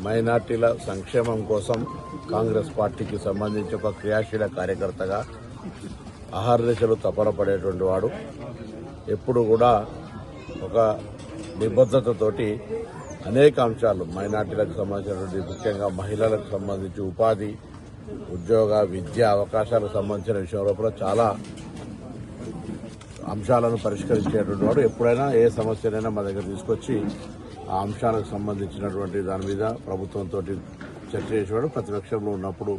మైనార్టీల సంక్షేమం కోసం కాంగ్రెస్ పార్టీకి సంబంధించి ఒక క్రియాశీల కార్యకర్తగా అహర్నిశలు తపన పడేటువంటి వాడు. ఎప్పుడు కూడా ఒక నిబద్ధతతోటి అనేక అంశాలు మైనార్టీలకు సంబంధించినటువంటి, ముఖ్యంగా మహిళలకు సంబంధించి ఉపాధి, ఉద్యోగ, విద్య అవకాశాలకు సంబంధించిన విషయంలో కూడా చాలా అంశాలను పరిష్కరించేటువంటి వాడు. ఎప్పుడైనా ఏ సమస్యనైనా మా దగ్గర తీసుకొచ్చి ఆ అంశాలకు సంబంధించినటువంటి దాని మీద ప్రభుత్వంతో చర్చ చేసేవాడు. ప్రతిపక్షంలో ఉన్నప్పుడు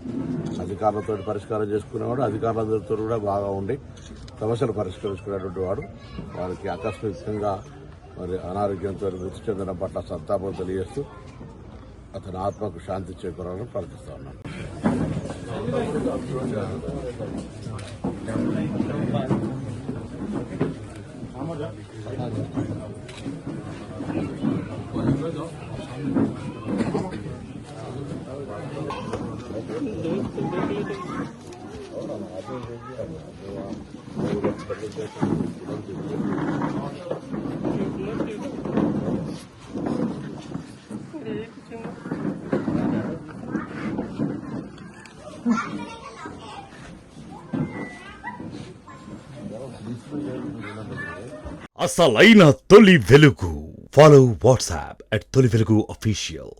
అధికారులతో పరిష్కారం చేసుకునేవాడు. అధికారులందరితో కూడా బాగా ఉండి సమస్యలు పరిష్కరించుకునేటువంటి వాడు. వారికి ఆకస్మికంగా మరి అనారోగ్యంతో మృతి చెందడం పట్ల సంతాపం తెలియజేస్తూ అతని ఆత్మకు శాంతి చేకూరాలని ప్రార్థిస్తా ఉన్నాను. అసలైన తొలి వెలుగు. ఫాలో వాట్సాప్ @తొలి వెలుగు official.